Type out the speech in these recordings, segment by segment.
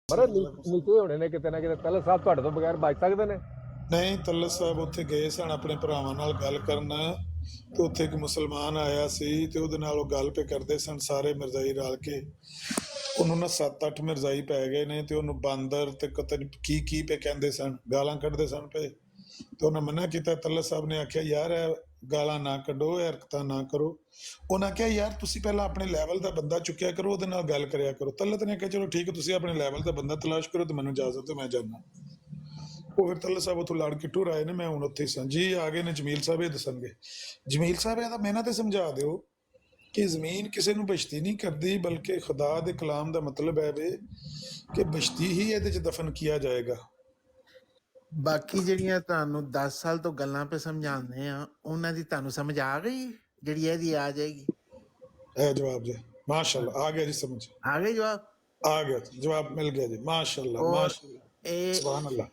ਮਹਾਰਾਜ ਨੀਚੇ ਹੋਣੇ ਨੇ ਕਿਤੇ ਨਾ ਕਿਤੇ। ਤਲਤ ਸਾਹਿਬ ਤੁਹਾਡੇ ਤੋਂ ਬਗੈਰ ਬਚ ਸਕਦੇ ਨੇ? ਨਹੀਂ, ਤਲਤ ਸਾਹਿਬ ਉੱਥੇ ਗਏ ਸਨ ਆਪਣੇ ਭਰਾਵਾਂ ਨਾਲ ਗੱਲ ਕਰਨ, ਤੇ ਉੱਥੇ ਇੱਕ ਮੁਸਲਮਾਨ ਆਇਆ ਸੀ ਤੇ ਉਹਦੇ ਨਾਲ ਉਹ ਗੱਲ ਪੇ ਕਰਦੇ ਸਨ ਸਾਰੇ ਮਿਰਜ਼ਾਈ ਰਲ ਕੇ। ਉਹਨੂੰ ਨਾ 7-8 ਮਿਰਜ਼ਾਈ ਪੈ ਗਏ ਨੇ ਤੇ ਉਹਨੂੰ ਬਾਂਦਰ ਤੇ ਕਤਲ ਕੀ ਪੇ ਕਹਿੰਦੇ ਸਨ, ਗਾਲਾਂ ਕੱਢਦੇ ਸਨ ਪਏ। ਤੇ ਉਹਨੇ ਮਨਾ ਕੀਤਾ। ਤਲਤ ਸਾਹਿਬ ਨੇ ਆਖਿਆ ਯਾਰ ਇਹ ਗਾਲਾਂ ਨਾ ਕੱਢੋ, ਇਹ ਹਰਕਤਾਂ ਨਾ ਕਰੋ। ਉਹਨਾਂ ਕਿਹਾ ਯਾਰ ਤੁਸੀਂ ਪਹਿਲਾਂ ਆਪਣੇ ਲੈਵਲ ਦਾ ਬੰਦਾ ਚੁੱਕਿਆ ਕਰੋ, ਉਹਦੇ ਨਾਲ ਗੱਲ ਕਰਿਆ ਕਰੋ। ਤਲਤ ਨੇ ਕਿਹਾ ਚਲੋ ਠੀਕ ਹੈ, ਤੁਸੀਂ ਆਪਣੇ ਲੈਵਲ ਦਾ ਬੰਦਾ ਤਲਾਸ਼ ਕਰੋ ਤੇ ਮੈਨੂੰ ਇਜਾਜ਼ਤ ਹੈ, ਮੈਂ ਜਾਣਾ। ਉਹ ਫਿਰ ਤਲਤ ਸਾਹਿਬ ਉੱਥੋਂ ਲੜ ਕੇ ਟੁਰ ਆਏ ਨੇ। ਮੈਂ ਹੁਣ ਉੱਥੇ ਸਾਂ ਜੀ। ਆ ਗਏ ਨੇ ਜਮੀਲ ਸਾਹਿਬ, ਇਹ ਦੱਸਣਗੇ। ਜਮੀਲ ਸਾਹਿਬ ਇਹਦਾ ਮੈਨਾਂ ਤੇ ਸਮਝਾ ਦਿਓ ਕਿ ਜ਼ਮੀਨ ਕਿਸੇ ਨੂੰ ਬਸ਼ਤੀ ਨਹੀਂ ਕਰਦੀ, ਬਲਕਿ ਖੁਦਾ ਦੇ ਕਲਾਮ ਦਾ ਮਤਲਬ ਹੈ ਵੇ ਕਿ ਬਸ਼ਤੀ ਹੀ ਇਹਦੇ 'ਚ ਦਫਨ ਕੀਤਾ ਜਾਏਗਾ। ਬਾਕੀ ਜਿਹੜੀਆਂ ਤੁਹਾਨੂੰ 10 ਸਾਲ ਤੋਂ ਗੱਲਾਂ ਪੇ ਸਮਝਾਉਂਦੇ ਆ, ਉਹਨਾਂ ਦੀ ਤੁਹਾਨੂੰ ਸਮਝ ਆ ਗਈ ਜਿਹੜੀ ਇਹਦੀ ਆ ਜਾਏਗੀ? ਇਹ ਜਵਾਬ ਜੀ, ਮਾਸ਼ਾਅੱਲਾ ਆ ਗਿਆ ਜੀ, ਸਮਝ ਆ ਗਈ ਜਵਾਬ? ਆ ਗਿਆ, ਜਵਾਬ ਮਿਲ ਗਿਆ ਜੀ, ਮਾਸ਼ਾਅੱਲਾ ਮਾਸ਼ਾਅੱਲਾ, ਇਹ ਸੁਭਾਨ ਅੱਲਾਹ,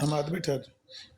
ਹਮਾਦ ਵੀ ਠਹਿਰ,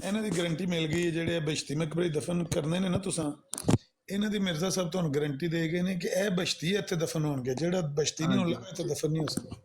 ਇਹਨਾਂ ਦੀ ਗਰੰਟੀ ਮਿਲ ਗਈ ਹੈ। ਜਿਹੜੇ ਬਸ਼ਤੀ ਮਕਬਰੇ ਦਫਨ ਕਰਨੇ ਨੇ ਨਾ ਤੁਸੀਂ, ਇਹਨਾਂ ਦੀ ਮਿਰਜ਼ਾ ਸਾਹਿਬ ਤੁਹਾਨੂੰ ਗਰੰਟੀ ਦੇ ਗਏ ਨੇ ਕਿ ਇਹ ਬਸ਼ਤੀ ਇੱਥੇ ਦਫਨ ਹੋਣਗੇ, ਜਿਹੜਾ ਬਸ਼ਤੀ ਨਹੀਂ ਹੋਣ ਲੱਗਾ ਇੱਥੇ ਦਫਨ ਨਹੀਂ ਹੋ ਸਕਦਾ।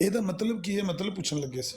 ਇਹਦਾ ਮਤਲਬ ਕੀ ਹੈ? ਮਤਲਬ ਪੁੱਛਣ ਲੱਗੇ ਸੀ।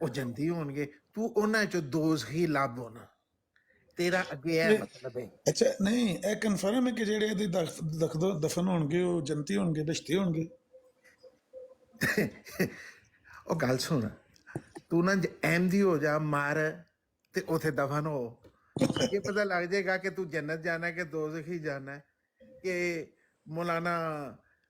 ਉਹ ਜੰਦੀ ਹੋਣਗੇ, ਤੂੰ ਉਹਨਾਂ ਚੋਂ ਦੋਜ਼ਖੀ ਲੱਭ ਹੋਣਾ, ਤੇਰਾ ਅੱਗੇ ਇਹ ਮਤਲਬ ਹੈ। ਅੱਛਾ, ਨਹੀਂ ਇਹ ਕਨਫਰਮ ਹੈ ਕਿ ਜਿਹੜੇ ਇਹਦੇ ਦਫਨ ਹੋਣਗੇ ਉਹ ਜੰਤੀ ਹੋਣਗੇ, ਬਸ਼ਤੀ ਹੋਣਗੇ? ਉਹ ਗੱਲ ਸੁਣ, ਤੂੰ ਨਾ ਅਹਿਮਦੀ ਹੋ ਜਾ, ਮਾਰ ਤੇ ਉਥੇ ਦਫਨ ਹੋ, ਅੱਗੇ ਪਤਾ ਲੱਗ ਜਾਏਗਾ ਕਿ ਤੂੰ ਜੰਨਤ ਜਾਣਾ ਹੈ ਕਿ ਦੋਜ਼ਖੀ ਜਾਣਾ ਹੈ, ਕਿ ਮੌਲਾਨਾ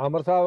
ਆਮਰ ਸਾਹਿਬ,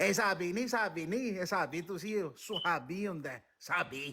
ਇਹ ਸਾਬੀ ਨਹੀਂ ਇਹ ਸਾਬੀ ਤੁਸੀਂ ਸੁਹਾਬੀ ਹੁੰਦਾ ਹੈ, ਸਾਬੀ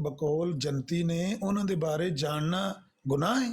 ਬਕੌਲ ਜਨਤੀ ਨੇ ਉਹਨਾਂ ਦੇ ਬਾਰੇ ਜਾਣਨਾ ਗੁਨਾਹ ਹੈ?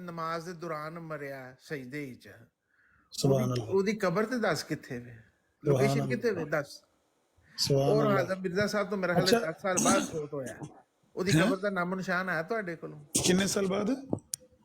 ਨਮਾਜ਼ ਦੇ ਦੌਰਾਨ ਮਰਿਆ ਸਜਦੇ ਵਿੱਚ, ਸੁਭਾਨ ਅੱਲਾਹ, ਉਹਦੀ ਕਬਰ ਤੇ ਦੱਸ ਕਿੱਥੇ ਵੇ, ਲੋਕੇਸ਼ਨ ਕਿੱਥੇ ਵੇ ਦੱਸ। ਸੁਭਾਨ ਔਰ ਅੱਲਾਹ। ਆਜ਼ਮ ਮਿਰਜ਼ਾ ਸਾਹਿਬ ਤੋਂ ਮੇਰਾ ਖਿਆਲ 10 ਸਾਲ ਬਾਅਦ ਫੋਟ ਹੋਇਆ, ਉਹਦੀ ਕਬਰ ਦਾ ਨਾਮੋ ਨਿਸ਼ਾਨ ਹੈ ਤੁਹਾਡੇ ਕੋਲੋਂ? ਕਿੰਨੇ ਸਾਲ ਬਾਅਦ?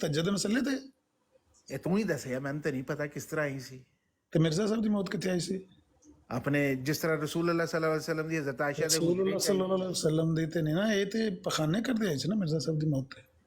ਤਜਦ ਮਸਲੇ ਤੇ? ਇਹ ਤੂੰ ਹੀ ਦੱਸਿਆ, ਮੈਨੂੰ ਤਾਂ ਨਹੀਂ ਪਤਾ ਕਿਸ ਤਰ੍ਹਾਂ ਆਈ ਸੀ। ਤੇ ਮਿਰਜ਼ਾ ਸਾਹਿਬ ਦੀ ਮੌਤ ਕਿੱਥੇ ਆਈ ਸੀ? ਆਪਣੇ ਜਿਸ ਤਰ੍ਹਾਂ ਰਸੂਲ ਅੱਲਾਹ ਸੱਲੱਲਾਹੁ ਅਲੈਹਿ ਵਸੱਲਮ ਦੀ ਹਜ਼ਰਤ ਆਇਸ਼ਾ ਦੇ ਰਸੂਲ ਸੱਲੱਲਾਹੁ ਅਲੈਹਿ ਵਸੱਲਮ ਦੀ ਤੇ ਨਹੀਂ ਨਾ, ਇਹ ਤੇ ਪਖਾਨੇ ਕਰਦੇ ਆਏ ਸੀ ਨਾ ਮਿਰਜ਼ਾ ਸਾਹਿਬ ਦੀ ਮੌਤ ਤੇ।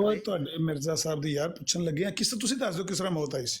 ਲਓ। ਤੁਹਾਡੇ ਮਿਰਜ਼ਾ ਸਾਹਿਬ ਦੀ ਯਾਰ ਪੁੱਛਣ ਲੱਗੇ ਆ ਕਿਸ ਤੁਸੀਂ ਦੱਸ ਦਿਓ ਕਿਸ ਤਰ੍ਹਾਂ ਮੌਤ ਆਈ ਸੀ।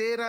13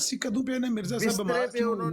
ਅਸੀਂ ਕਦੋਂ ਪਏ ਨੇ ਮਿਰਜ਼ਾ ਸਾਹਿਬ ਬਿਮਾਰ ਕਿਉਂ?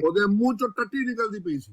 ਉਹਦੇ ਮੂੰਹ ਚੋਂ ਟੱਟੀ ਨਿਕਲਦੀ ਪਈ ਸੀ।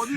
ਉਹਦੀ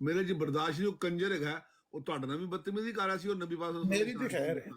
ਮੇਰੇ ਜੀ ਬਰਦਾਸ਼ਤ ਨਹੀਂ, ਉਹ ਕੰਜਰ ਹੈਗਾ, ਉਹ ਤੁਹਾਡੇ ਨਾਲ ਵੀ ਬਦਤਮੀਜ਼ੀ ਕਰ ਰਿਹਾ ਸੀ, ਉਹ ਨਬੀ ਪਾਕ ਸੱਲੱਲਾਹੁ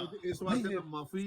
ਕੀਤੀ। ਇਸ ਵਾਸਤੇ ਮੈਂ ਮਾਫੀ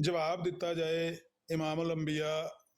ਜਵਾਬ ਦਿੱਤਾ ਜਾਏ ਇਮਾਮ ਅਲ ਅੰਬੀਆ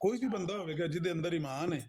ਕੋਈ ਵੀ ਬੰਦਾ ਹੋਵੇਗਾ ਜਿਹਦੇ ਅੰਦਰ ਈਮਾਨ ਹੈ,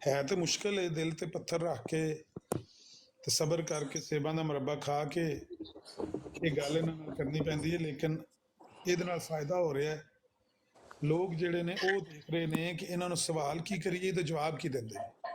ਹੈ ਤੇ ਮੁਸ਼ਕਲ ਹੈ। ਦਿਲ ਤੇ ਪੱਥਰ ਰੱਖ ਕੇ ਤੇ ਸਬਰ ਕਰਕੇ ਸੇਬਾਂ ਦਾ ਮੁਰੱਬਾ ਖਾ ਕੇ ਇਹ ਗੱਲ ਇਹਨਾਂ ਨਾਲ ਕਰਨੀ ਪੈਂਦੀ ਹੈ, ਲੇਕਿਨ ਇਹਦੇ ਨਾਲ ਫਾਇਦਾ ਹੋ ਰਿਹਾ ਹੈ। ਲੋਕ ਜਿਹੜੇ ਨੇ ਉਹ ਦੇਖ ਰਹੇ ਨੇ ਕਿ ਇਹਨਾਂ ਨੂੰ ਸਵਾਲ ਕੀ ਕਰੀਏ ਤੇ ਜਵਾਬ ਕੀ ਦਿੰਦੇ ਨੇ।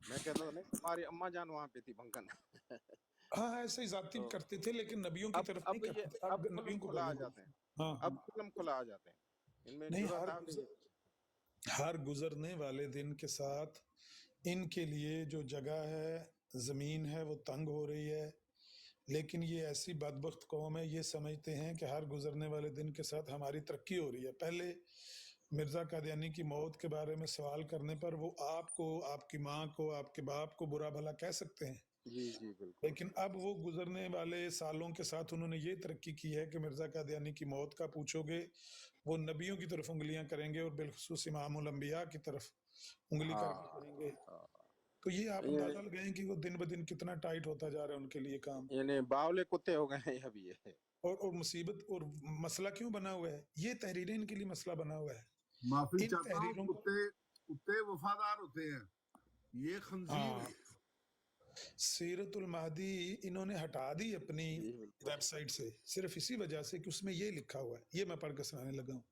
میں کہتا تھا نہیں ہماری اما جان وہاں پہ تھی بنکن. ہاں ایسے ہی ذاتی تو کرتے تھے لیکن نبیوں کی طرف نہیں اب یہ کرتے تھے. اب کھلم نبیوں کو کھلا آ گالیاں جاتے دیتے ہیں. ہیں. ہاں اب کھلم کھلا آ جاتے ہیں. ان میں نہیں، جرأت آ گئی ہے. ہر گزرنے والے دن کے ساتھ ان کے لیے جو جگہ ہے، زمین ہے، وہ تنگ ہو رہی ہے. لیکن یہ ایسی بدبخت قوم ہے، یہ سمجھتے ہیں کہ ہر گزرنے والے دن کے ساتھ ہماری ترقی ہو رہی ہے. پہلے مرزا قادیانی کی موت کے بارے میں سوال کرنے پر وہ آپ کو، آپ کی ماں کو، آپ کے باپ کو برا بھلا کہہ سکتے ہیں، جی جی بالکل. لیکن اب وہ گزرنے والے سالوں کے ساتھ انہوں نے یہ ترقی کی ہے کہ مرزا قادیانی کی موت کا پوچھو گے وہ نبیوں کی طرف انگلیاں کریں گے، اور بالخصوص امام الانبیاء کی طرف انگلی کر کے ہاں کہیں گے. تو یہ آپ اندازہ لگائیں کہ وہ دن بدن کتنا ٹائٹ ہوتا جا رہا ہے ان کے لیے کام. یعنی باولے کتے ہو گئے ہیں ابھی یہ. اور مصیبت اور مسئلہ کیوں بنا ہوا ہے؟ یہ تحریریں ان کے لیے مسئلہ بنا ہوا ہے. معافی ان چاہتا ہوں، تحریروں کو کتے وفادار ہوتے ہیں، یہ خنزیر ہاں، سیرت المہدی انہوں نے ہٹا دی اپنی جی بالکل. ویب سائٹ سے صرف اسی وجہ سے کہ اس میں یہ لکھا ہوا ہے. یہ میں پڑھ کے سنانے لگا ہوں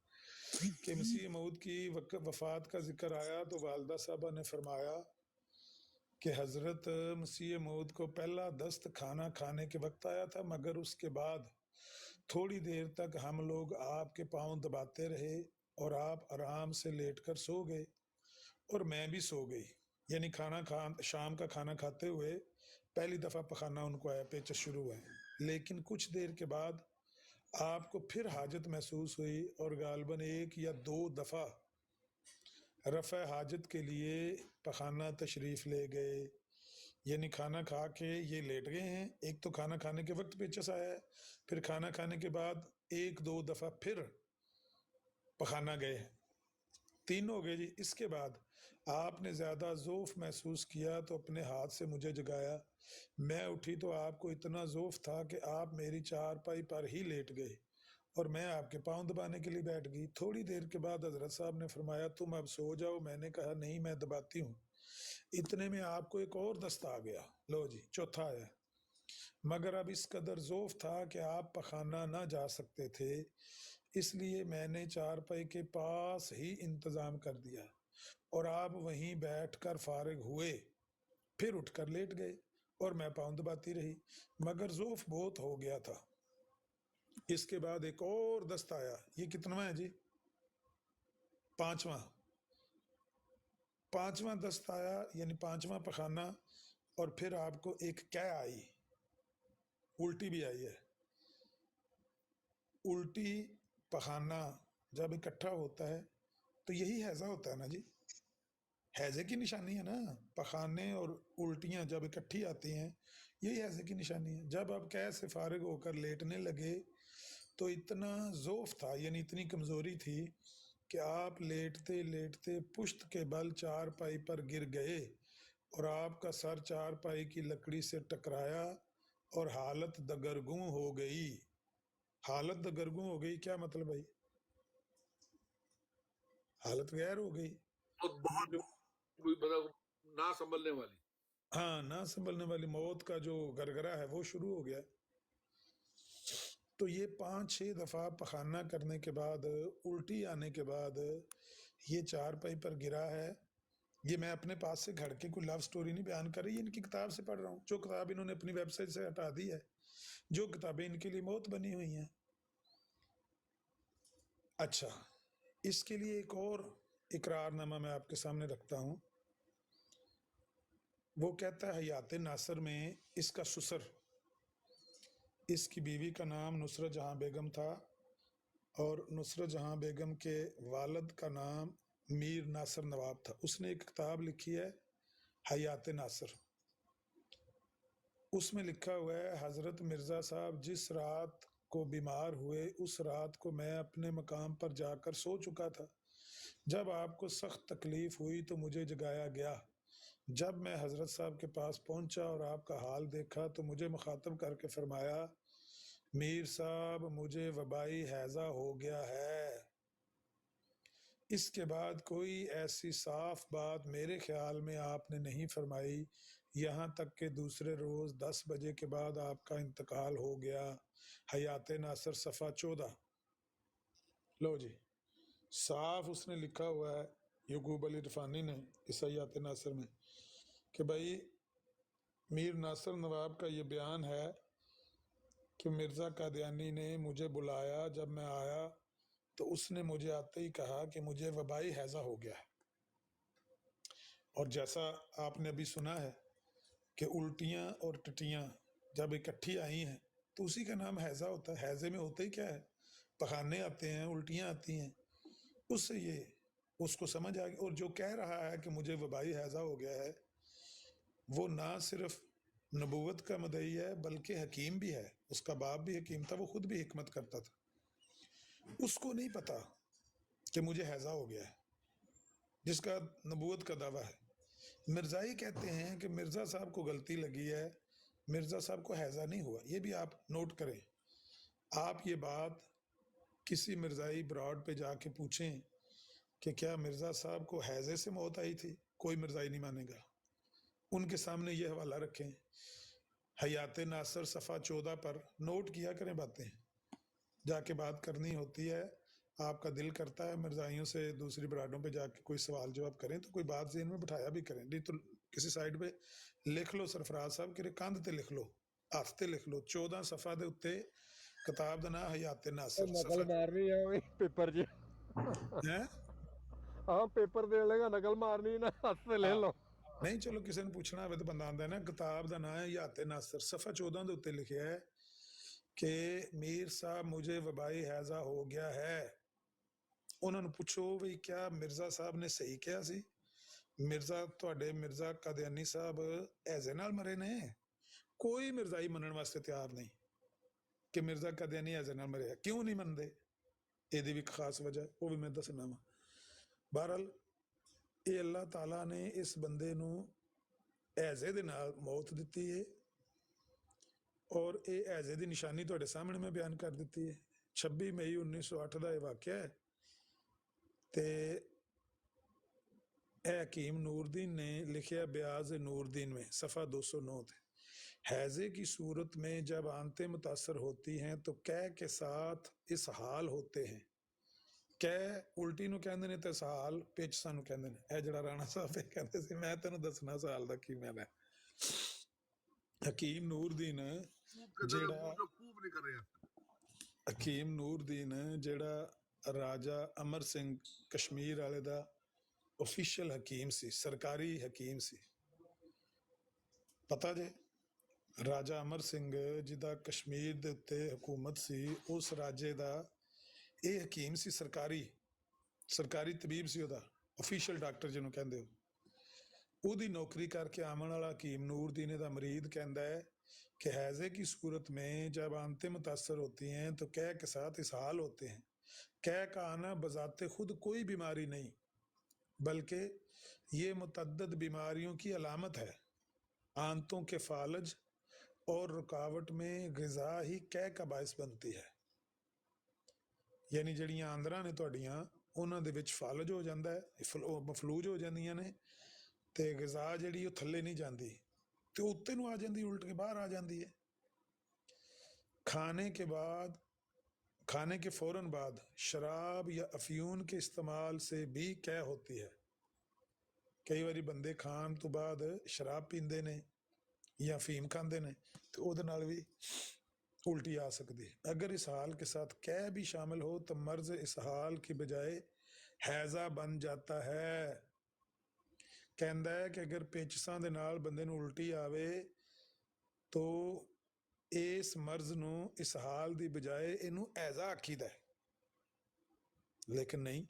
کہ مسیح موعود کی وفات کا ذکر آیا تو والدہ صاحبہ نے فرمایا کہ حضرت مسیح موعود کو پہلا دست کھانا کھانے کے وقت آیا تھا، مگر اس کے بعد تھوڑی دیر تک ہم لوگ آپ کے پاؤں دباتے رہے اور آپ آرام سے لیٹ کر سو گئے اور میں بھی سو گئی. یعنی شام کا کھانا کھاتے ہوئے پہلی دفعہ پخانہ ان کو آیا، پیچس شروع ہوا ہے. لیکن کچھ دیر کے بعد آپ کو پھر حاجت محسوس ہوئی اور غالباً 1 یا 2 دفعہ رفع حاجت کے لیے پخانہ تشریف لے گئے. یعنی کھانا کھا کے یہ لیٹ گئے ہیں، ایک تو کھانا کھانے کے وقت پیچس آیا ہے، پھر کھانا کھانے کے بعد 1-2 دفعہ پھر پخانہ گئے ہیں، 3 ہو گئے جی. اس کے بعد آپ نے زیادہ ضعف محسوس کیا تو اپنے ہاتھ سے مجھے جگایا. میں اٹھی تو آپ کو اتنا ضعف تھا کہ آپ میری چارپائی پر ہی لیٹ گئے اور میں آپ کے پاؤں دبانے کے لیے بیٹھ گئی. تھوڑی دیر کے بعد حضرت صاحب نے فرمایا تم اب سو جاؤ. میں نے کہا نہیں میں دباتی ہوں. اتنے میں آپ کو ایک اور دست آ گیا. لو جی چوتھا آیا. مگر اب اس قدر ضعف تھا کہ آپ پخانہ نہ جا سکتے تھے، اس لیے میں نے چارپائی کے پاس ہی انتظام کر دیا اور آپ وہیں بیٹھ کر فارغ ہوئے، پھر اٹھ کر لیٹ گئے اور میں پاؤں دباتی رہی، مگر ضعف بہت ہو گیا تھا. اس کے بعد ایک اور دست آیا. یہ کتنا ہے جی؟ 5واں دست آیا، یعنی 5واں پخانہ. اور پھر آپ کو ایک کیا آئی، الٹی بھی آئی ہے. الٹی پخانہ جب اکٹھا ہوتا ہے تو یہی حیضہ ہوتا ہے نا جی، حیضے کی نشانی ہے نا. پخانے اور الٹیاں جب اکٹھی آتی ہیں یہی حیضے کی نشانی ہے. جب آپ قید سے فارغ ہو کر لیٹنے لگے تو اتنا ضعف تھا، یعنی اتنی کمزوری تھی کہ آپ لیٹتے لیٹتے پشت کے بل چارپائی پر گر گئے اور آپ کا سر چارپائی کی لکڑی سے ٹکرایا اور حالت دگرگوں ہو گئی. حالت دگرگوں ہو گئی کیا مطلب بھائی؟ حالت غیر ہو گئی، بہت مطلب نہ سنبھلنے والی. ہاں نہ سنبھلنے والی موت کا جو گرگرا ہے وہ شروع ہو گیا. تو یہ 5-6 دفعہ پخانہ کرنے کے بعد، الٹی آنے کے بعد یہ چارپائی پر گرا ہے. یہ میں اپنے پاس سے گھڑ کے کوئی لو سٹوری نہیں بیان کر رہی، ان کی کتاب سے پڑھ رہا ہوں، جو کتاب انہوں نے اپنی ویب سائٹ سے ہٹا دی ہے، جو کتابیں ان کے لیے موت بنی ہوئی ہیں. اچھا، اس کے لیے ایک اور اقرار نامہ میں آپ کے سامنے رکھتا ہوں. وہ کہتا ہے حیات ناصر میں اس کا سسر، اس کی بیوی کا نام نصرت جہاں بیگم تھا اور نصرت جہاں بیگم کے والد کا نام میر ناصر نواب تھا. اس نے ایک کتاب لکھی ہے حیات ناصر. اس میں لکھا ہوا ہے حضرت مرزا صاحب جس رات کو بیمار ہوئے اس رات کو میں اپنے مقام پر جا کر سو چکا تھا. جب آپ کو سخت تکلیف ہوئی تو مجھے جگایا گیا. جب میں حضرت صاحب کے پاس پہنچا اور آپ کا حال دیکھا تو مجھے مخاطب کر کے فرمایا میر صاحب مجھے وبائی حیضہ ہو گیا ہے. اس کے بعد کوئی ایسی صاف بات میرے خیال میں آپ نے نہیں فرمائی، یہاں تک کہ دوسرے روز 10 بجے کے بعد آپ کا انتقال ہو گیا. حیات ناصر صفحہ 14. لو جی صاف اس نے لکھا ہوا ہے یعقوب علی عرفانی نے اس حیات ناصر میں کہ بھائی میر ناصر نواب کا یہ بیان ہے کہ مرزا قادیانی نے مجھے بلایا، جب میں آیا تو اس نے مجھے آتے ہی کہا کہ مجھے وبائی ہیضہ ہو گیا ہے، اور جیسا آپ نے ابھی سنا ہے کہ الٹیاں اور ٹٹیاں جب اکٹھی آئی ہیں تو اسی کا نام ہیضہ ہوتا ہے۔ ہیضے میں ہوتا ہی کیا ہے؟ پخانے آتے ہیں، الٹیاں آتی ہیں، اس سے یہ اس کو سمجھ آ گئی۔ اور جو کہہ رہا ہے کہ مجھے وبائی ہیضہ ہو گیا ہے، وہ نہ صرف نبوت کا مدعی ہے بلکہ حکیم بھی ہے، اس کا باپ بھی حکیم تھا، وہ خود بھی حکمت کرتا تھا۔ اس کو نہیں پتا کہ مجھے ہیضہ ہو گیا ہے، جس کا نبوت کا دعویٰ ہے۔ مرزائی کہتے ہیں کہ مرزا صاحب کو غلطی لگی ہے، مرزا صاحب کو ہیضہ نہیں ہوا۔ یہ بھی آپ نوٹ کریں، آپ یہ بات کسی مرزائی براڈ پہ جا کے پوچھیں کہ کیا مرزا صاحب کو ہیضے سے موت آئی تھی، کوئی مرزائی نہیں مانے گا۔ ان کے سامنے یہ حوالہ رکھیں، حیات ناصر صفحہ 14 پر نوٹ کیا کریں باتیں، جا کے بات کرنی ہوتی ہے۔ آپ کا دل کرتا ہے مرزائیوں سے دوسری براڈوں پہ جا کے کوئی سوال جواب کریں تو کوئی بات ذہن میں بٹھایا بھی کریں، نہیں تو کسی سائڈ پہ لکھ لو سرفراز صاحب کہ کندھ تے لکھ لو، ہاتھ تے لکھ لو 14 صفحہ دے اتنے کتاب دا نام حیات ناصر نقل صفحہ مارنی ہے وہی پیپر جی، ہے۔ ہاں پیپر دے لے گا، نقل مارنی نا ہاتھ سے لے لو۔ نہیں چلو کسی نے پوچھنا ہوئے تو بندہ آندا ہے نا، کتاب دا نام ہے حیات ناصر صفحہ 14 دے اتنے لکھیا ہے کہ میر صاحب مجھے وبائی ہیضہ ہو گیا ہے۔ انہوں نے پوچھو بھئی کیا مرزا صاحب نے صحیح کیا سی؟ مرزا قادیانی صاحب ہیضے نال مرے نے؟ کوئی مرزائی منن واسطے تیار نہیں کہ مرزا قادیانی ہیضے نال مرے۔ کیوں نہیں مندے؟ یہ بھی خاص وجہ ہے، وہ بھی میں دسنا وا۔ بہرحال یہ اللہ تعالیٰ نے اس بندے نو ہیضے دے نال موت دیتی ہے، اور یہ ہیضے دی نشانی تواڈے سامنے میں بیان کر دیتی ہے۔ 26 مئی 1908 دا یہ واقعہ ہے، تے اے حکیم نور دین نے لکھیا بیاض نور دین میں صفحہ 209 تھے، حیضے کی صورت میں جب آنتیں متاثر ہوتی ہیں تو کہہ کے ساتھ اسحال ہوتے ہیں۔ کہہ الٹی نو کہندے نے تے اسحال پچ سانو کہندے نے۔ اے جڑا رانا صاحب پہ کہندے سی میں تینوں دسنا سال دا کی میں حکیم نور دین جڑا خوب نہیں کر رہے ہیں۔ حکیم نور دین جڑا راجہ امر سنگھ کشمیر والے دا آفیشل حکیم سی، سرکاری حکیم سی، پتہ جے راجہ امر سنگھ جدا کشمیر دے تے حکومت سی، اس راجے دا اے حکیم سی، سرکاری طبیب سی، دا آفیشل ڈاکٹر جنوں کہندے ہو۔ او دی نوکری کر کے آمن والا حکیم نور دین دا مرید کہندا ہے کہ حیضے کی صورت میں جب آنتیں متاثر ہوتی ہیں تو کہہ کے ساتھ اسحال ہوتے ہیں۔ کہہ کا آنا بذات خود کوئی بیماری نہیں، بلکہ یہ متعدد بیماریوں کی علامت ہے۔ آنتوں کے فالج اور رکاوٹ میں غذا ہی کہہ کا باعث بنتی ہے، یعنی جڑیاں آندراں نے تہاڈیاں انہاں دے وچ فالج ہو جاندا ہے، مفلوج ہو جاندیاں نے، تے غذا جڑی وہ تھلے نہیں جاندی تے اتنے نو آ جاندی، الٹ کے باہر آ جاندی ہے۔ کھانے کے فوراً بعد شراب یا افیون کے استعمال سے بھی قے ہوتی ہے۔ کئی باری بندے کھان تو بعد شراب پیندے نے یا افیم کھاندے نے تو او دے نال بھی الٹی آ سکتی ہے۔ اگر اسحال کے ساتھ قے بھی شامل ہو تو مرض اسحال کی بجائے ہیضہ بن جاتا ہے۔ کہندا ہے کہ اگر پیچساں دے نال بندے نو الٹی آوے تو اس مرض نو اسحال دی بجائے اینو ہیضہ آکھیدا ہے، لیکن نہیں،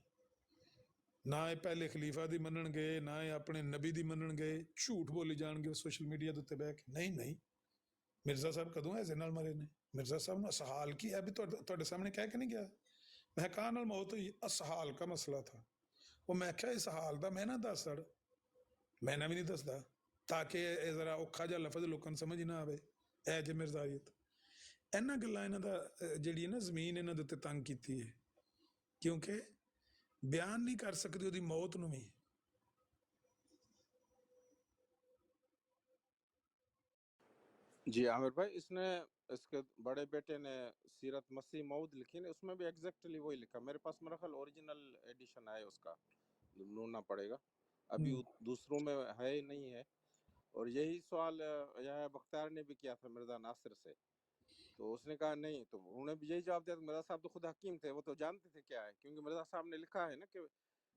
نہ یہ پہلے خلیفہ دی منن گے، نہ یہ اپنے نبی دی منن گے، جھوٹ بولی جان گے سوشل میڈیا دے بہ کے۔ نہیں مرزا صاحب کدوں ہیضے نال مرے نے؟ مرزا صاحب نے اسحال کی ابھی تواڈے سامنے کہہ کے نہیں گیا، میں کہا نال موت ہوئی، اسحال کا مسئلہ تھا۔ وہ میں کہا اسحال دا میں نہ دس سڑ، میں نہ بھی نہیں دسدا تاکہ یہ ذرا اوکھا جا لفظ لوکاں نوں سمجھ نہ آوے۔ اے جے مرزائیت اینا گلاں انہاں دا جڑی نا زمین انہاں دے تے تنگ کیتی ہے، کیونکہ بیان نہیں کر سکدے دی موت نو بھی۔ جی عامر بھائی، اس کے بڑے بیٹے نے سیرت مسیح موعود لکھی نا، اس میں بھی ایگزیکٹلی وہی لکھا۔ میرے پاس میرا خیال اوریجنل ایڈیشن ہے اس کا، ڈھونڈنا پڑے گا، ابھی دوسروں میں ہے نہیں ہے، اور یہی سوال یحییٰ بختیار نے بھی کیا تھا مرزا ناصر سے، تو اس نے کہا نہیں، تو انہوں نے بھی یہی جواب دیا. مرزا صاحب تو خود حکیم تھے، وہ تو جانتے تھے کیا ہے، کیونکہ مرزا صاحب نے لکھا ہے نا کہ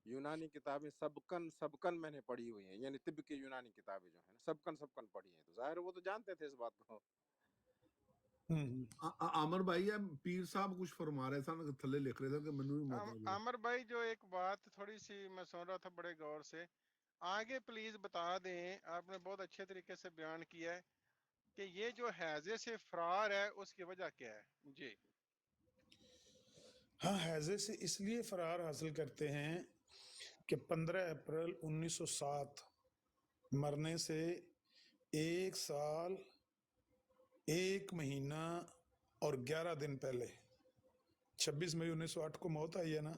یونانی کتابیں سبکن میں نے پڑھی ہوئی ہیں، یعنی طب کی یونانی کتابیں جو ہیں نا سبکن پڑھی ہیں، تو ظاہر ہے وہ تو جانتے تھے اس بات کو. عامر بھائی پیر صاحب کچھ فرما رہے تھے تھلے لکھ رہے تھے کہ منو بھی موقع دو. عامر بھائی جو ایک بات تھوڑی سی میں سن رہا تھا بڑے غور سے، آگے پلیز بتا دیں. آپ نے بہت اچھے طریقے سے بیان کیا ہے کہ یہ جو حیضے سے فرار ہے اس کی وجہ کیا ہے. جی ہاں، حیضے سے اس لیے فرار حاصل کرتے ہیں کہ 15 اپریل 1907 مرنے سے 1 سال 1 مہینہ اور 11 دن پہلے 26 مئی 1908 کو موت آئی ہے نا،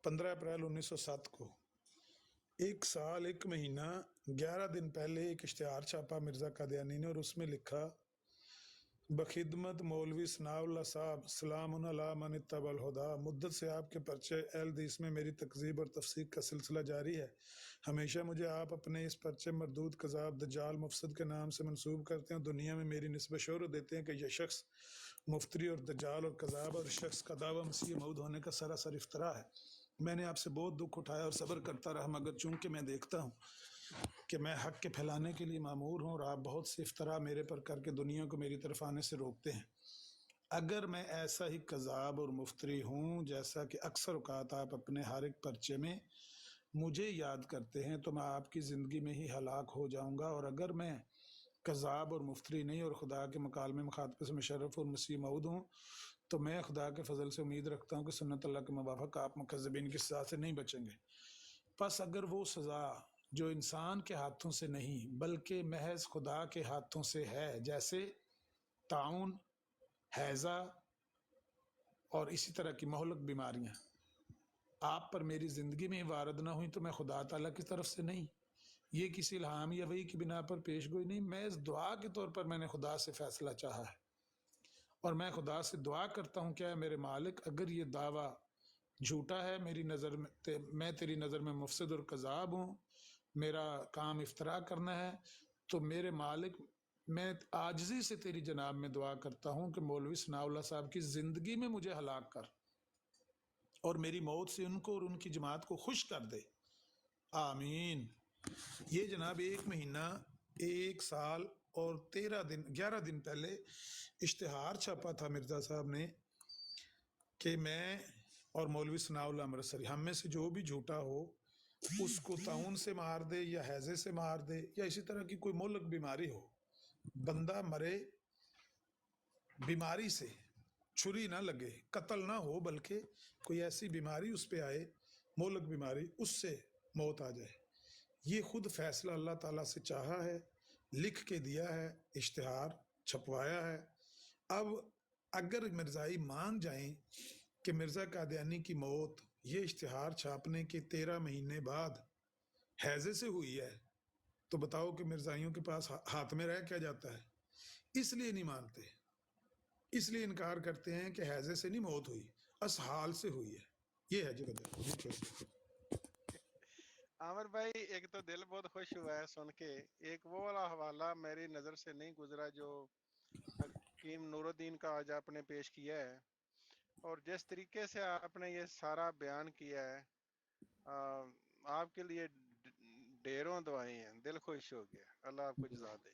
15 اپریل 1907 کو 1 سال 1 مہینہ 11 دن پہلے ایک اشتہار چھاپا مرزا قادیانی نے، اور اس میں لکھا بخدمت مولوی ثناء اللہ صاحب سلام علی من اتبع الہدی. مدت سے آپ کے پرچے اہل حدیث میں میری تکذیب اور تفسیق کا سلسلہ جاری ہے. ہمیشہ مجھے آپ اپنے اس پرچے مردود کذاب دجال مفسد کے نام سے منسوب کرتے ہیں، دنیا میں میری نسبت شہرت دیتے ہیں کہ یہ شخص مفتری اور دجال اور کذاب، اور شخص کا دعویٰ مسیح موعود ہونے کا سراسر افتراء ہے. میں نے آپ سے بہت دکھ اٹھایا اور صبر کرتا رہا، مگر چونکہ میں دیکھتا ہوں کہ میں حق کے پھیلانے کے لیے مامور ہوں، اور آپ بہت سے افتراء میرے پر کر کے دنیا کو میری طرف آنے سے روکتے ہیں. اگر میں ایسا ہی کذاب اور مفتری ہوں جیسا کہ اکثر اوقات آپ اپنے ہر ایک پرچے میں مجھے یاد کرتے ہیں، تو میں آپ کی زندگی میں ہی ہلاک ہو جاؤں گا. اور اگر میں کذاب اور مفتری نہیں اور خدا کے مکالمے مخاطبے سے مشرف اور مسیح موعود ہوں، تو میں خدا کے فضل سے امید رکھتا ہوں کہ سنت اللہ کے موافق آپ مکذبین کی سزا سے نہیں بچیں گے. پس اگر وہ سزا جو انسان کے ہاتھوں سے نہیں بلکہ محض خدا کے ہاتھوں سے ہے، جیسے طاعون، ہیضہ اور اسی طرح کی مہلک بیماریاں، آپ پر میری زندگی میں وارد نہ ہوئی، تو میں خدا تعالیٰ کی طرف سے نہیں، یہ کسی الہام یا وحی کی بنا پر پیش گوئی نہیں، میں اس دعا کے طور پر میں نے خدا سے فیصلہ چاہا ہے. اور میں خدا سے دعا کرتا ہوں، کیا ہے میرے مالک، اگر یہ دعویٰ جھوٹا ہے، میری نظر میں تیری نظر میں مفسد اور کذاب ہوں، میرا کام افتراء کرنا ہے، تو میرے مالک میں عاجزی سے تیری جناب میں دعا کرتا ہوں کہ مولوی ثناء اللہ صاحب کی زندگی میں مجھے ہلاک کر، اور میری موت سے ان کو اور ان کی جماعت کو خوش کر دے. آمین. یہ جناب 1 مہینہ 1 سال اور 11 دن پہلے اشتہار چھاپا تھا مرزا صاحب نے کہ میں اور مولوی ثناء اللہ امرتسری ہم میں سے جو بھی جھوٹا ہو اس کو طاعون سے مار دے یا ہیضے سے مار دے یا اسی طرح کی کوئی مہلک بیماری ہو، بندہ مرے بیماری سے، چھری نہ لگے، قتل نہ ہو، بلکہ کوئی ایسی بیماری اس پہ آئے، مہلک بیماری، اس سے موت آ جائے. یہ خود فیصلہ اللہ تعالیٰ سے چاہا ہے، لکھ کے دیا ہے، اشتہار چھپوایا ہے. اب اگر مرزائی مان جائیں کہ مرزا قادیانی کی موت یہ اشتہار چھاپنے کے 13 مہینے بعد ہیضے سے ہوئی ہے، تو بتاؤ کہ مرزائیوں کے پاس ہاتھ میں رہ کیا جاتا ہے. اس لیے نہیں مانتے، اس لیے انکار کرتے ہیں کہ ہیضے سے نہیں موت ہوئی، اسحال سے ہوئی ہے. یہ ہے جگہ. عامر بھائی ایک تو دل بہت خوش ہوا ہے سن کے، ایک وہ والا حوالہ میری نظر سے نہیں گزرا جو حکیم نور الدین کا آج آپ نے پیش کیا ہے، اور جس طریقے سے آپ نے یہ سارا بیان کیا ہے، آپ کے لیے ڈھیروں دعائیں ہیں، دل خوش ہو گیا. اللہ آپ کو جزا دے.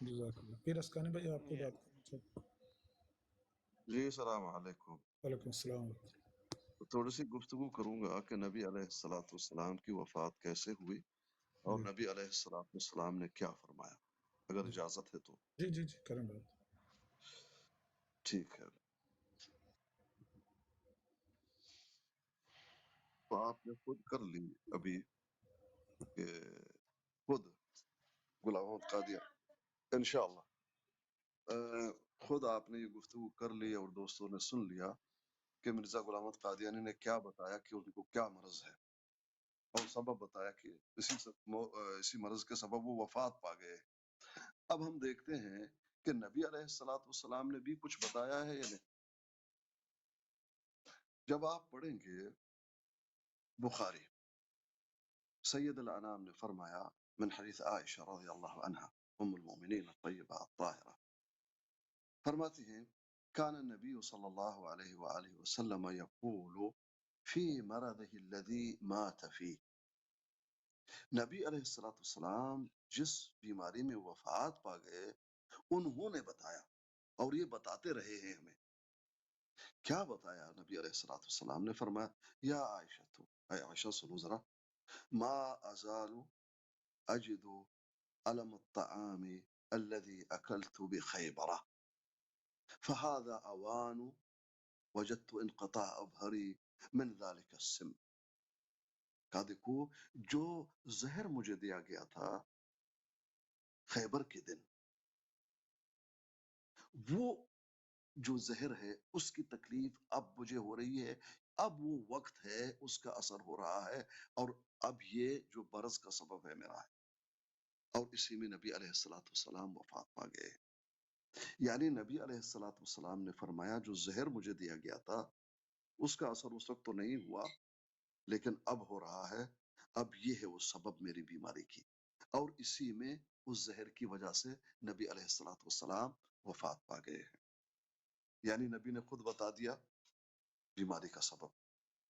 جزاک اللہ. پھر اسکانی بھائی آپ کو بات کرنا چاہیے. جی السلام علیکم. وعلیکم السلام. تھوڑی سی گفتگو کروں گا کہ نبی علیہ الصلوۃ والسلام کی وفات کیسے ہوئی اور نبی علیہ الصلوۃ والسلام نے کیا فرمایا، اگر اجازت ہے تو. جی جی جی کریں بات. ٹھیک ہے. تو آپ نے خود کر لی ابھی کہ خود غلام محمد قادیانی انشاءاللہ خود آپ نے یہ گفتگو کر لی اور دوستوں نے سن لیا کہ مرزا غلام محمد قادیانی نے کیا بتایا کہ ان کو کیا مرض ہے، اور سبب بتایا کہ اسی مرض کے سبب وہ وفات پا گئے. اب ہم دیکھتے ہیں کہ نبی علیہ الصلوۃ والسلام نے بھی کچھ بتایا ہے یا نہیں. جب آپ پڑھیں گے بخاری، سید الانام نے فرمایا من حديث عائشة رضي الله عنها أم المؤمنين الطيبة الطاهرة فرماتی ہیں كان النبي صلى الله عليه وآله وسلم يقول في مرضه الذي مات فيه. نبی علیہ الصلوۃ والسلام جس بیماری میں وفات پا گئے انہوں نے بتایا اور یہ بتاتے رہے ہیں ہمیں. کیا بتایا نبی علیہ الصلوۃ والسلام نے؟ فرمایا یا عائشہ تو اے عائشہ سنو ذرا، ما ازال اجد علم الطعام الذي اكلت بخيبر فهذا اوان وجدت انقطاع ابهري من ذلك السم. کہا دیکھو جو زہر مجھے دیا گیا تھا خیبر کے دن، وہ جو زہر ہے اس کی تکلیف اب مجھے ہو رہی ہے، اب وہ وقت ہے، اس کا اثر ہو رہا ہے، اور اب یہ جو برس کا سبب ہے میرا ہے. اور اسی میں نبی علیہ الصلوۃ والسلام وفات پا گئے. یعنی نبی علیہ الصلوۃ والسلام نے فرمایا جو زہر مجھے دیا گیا تھا اس کا اثر اس وقت تو نہیں ہوا، لیکن اب ہو رہا ہے. اب یہ ہے وہ سبب میری بیماری کی، اور اسی میں اس زہر کی وجہ سے نبی علیہ الصلوۃ والسلام وفات پا گئے ہیں. یعنی نبی نے خود بتا دیا بیماری کا سبب،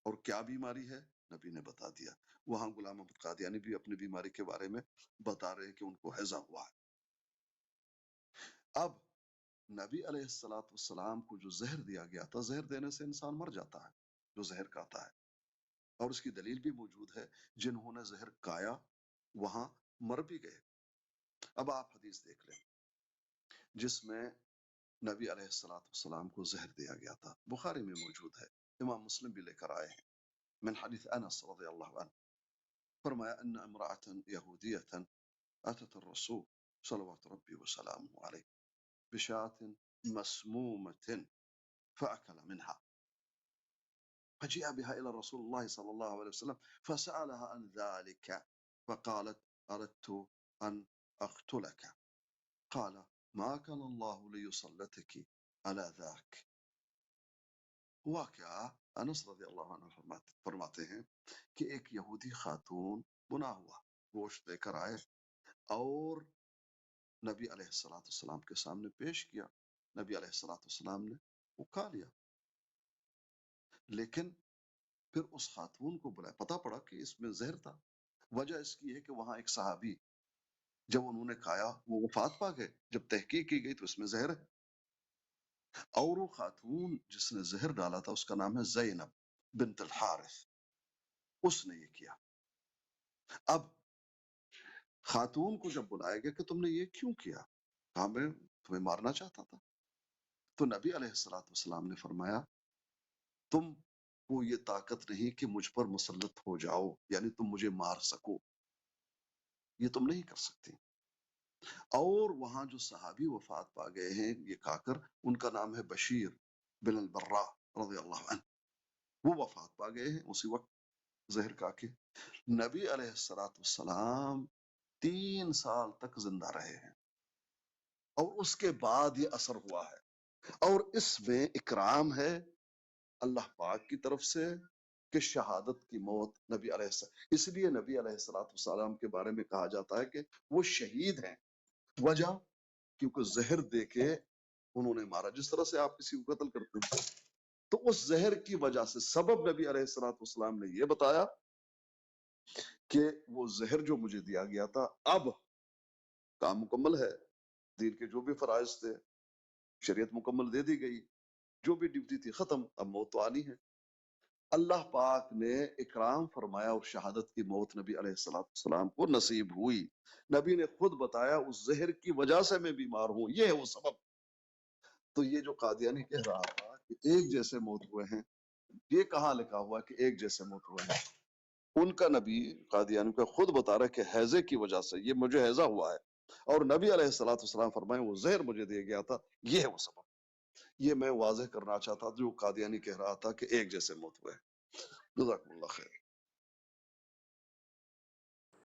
اور کیا بیماری ہے نبی نے بتا دیا. وہاں غلام احمد قادیانی بھی اپنی بیماری کے بارے میں بتا رہے ہیں کہ ان کو ہیضہ ہوا ہے. اب نبی علیہ الصلوۃ والسلام کو جو زہر دیا گیا تھا، زہر دینے سے انسان مر جاتا ہے جو زہر کھاتا ہے، اور اس کی دلیل بھی موجود ہے، جنہوں نے زہر کھایا وہاں مر بھی گئے. اب آپ حدیث دیکھ لیں جس میں نبی علیہ الصلوۃ والسلام کو زہر دیا گیا تھا، بخاری میں موجود ہے، امام مسلم بھی لے کر آئے ہیں، من حدیث انس رضی اللہ عنہ. فرمایا ان امرأة یہودیة اتت الرسول صلوات ربی وسلامه علیہ بشاة مسمومة فأكل منها فجاء بها إلى رسول الله صلى الله عليه وسلم فسألها عن ذلك فقالت أردت أن أقتلك قال ما كان الله ليسلطك على ذاك. ہوا کیا؟ انس رضی اللہ عنہ فرماتے ہیں کہ ایک یہودی خاتون گناہ ہوا، گوشت لے کر آئے اور نبی علیہ الصلوۃ والسلام کے سامنے پیش کیا. نبی علیہ الصلوۃ والسلام نے وہ کھا لیا، لیکن پھر اس خاتون کو بلایا، پتہ پڑا کہ اس میں زہر تھا. وجہ اس کی ہے کہ وہاں ایک صحابی جب انہوں نے کھایا وہ وفات پا گئے. جب تحقیق کی گئی تو اس میں زہر ہے، اور وہ خاتون جس نے زہر ڈالا تھا اس کا نام ہے زینب بنت الحارث، اس نے یہ کیا. اب خاتون کو جب بلایا گیا کہ تم نے یہ کیوں کیا، کہا میں تمہیں مارنا چاہتا تھا. تو نبی علیہ الصلوۃ والسلام نے فرمایا تم کو یہ طاقت نہیں کہ مجھ پر مسلط ہو جاؤ، یعنی تم مجھے مار سکو، یہ تم نہیں کر سکتی. اور وہاں جو صحابی وفات پا گئے ہیں یہ کھا کر، ان کا نام ہے بشیر بن البراء رضی اللہ عنہ، وہ وفات پا گئے ہیں اسی وقت زہر کھا کے. نبی علیہ الصلوۃ والسلام 3 سال تک زندہ رہے ہیں، اور اس کے بعد یہ اثر ہوا ہے. اور اس میں اکرام ہے اللہ پاک کی طرف سے کہ شہادت کی موت نبی علیہ السلام، اس لیے نبی علیہ الصلوۃ والسلام کے بارے میں کہا جاتا ہے کہ وہ شہید ہیں. وجہ کیونکہ زہر دے کے انہوں نے مارا. جس طرح سے آپ کسی کو قتل کرتے ہیں تو اس زہر کی وجہ سے سبب نبی علیہ الصلوۃ والسلام نے یہ بتایا کہ وہ زہر جو مجھے دیا گیا تھا اب کام مکمل ہے، دین کے جو بھی فرائض تھے شریعت مکمل دے دی گئی، جو بھی ڈیوٹی تھی ختم، اب موت تو آنی ہے. اللہ پاک نے اکرام فرمایا اور شہادت کی موت نبی علیہ الصلوۃ والسلام کو نصیب ہوئی. نبی نے خود بتایا اس زہر کی وجہ سے میں بیمار ہوں، یہ ہے وہ سبب. تو یہ جو قادیانی کہہ رہا تھا کہ ایک جیسے موت ہوئے ہیں، یہ کہاں لکھا ہوا کہ ایک جیسے موت ہوئے ہیں؟ ان کا نبی قادیانی کا خود بتا رہا ہے کہ ہیضے کی وجہ سے یہ مجھے ہیضہ ہوا ہے، اور نبی علیہ الصلوۃ والسلام فرمائے وہ زہر مجھے دیا گیا تھا، یہ ہے وہ سبب. یہ میں واضح کرنا چاہتا جو قادیانی کہہ رہا تھا کہ ایک جیسے موت ہوئے. جزاکم اللہ خیر.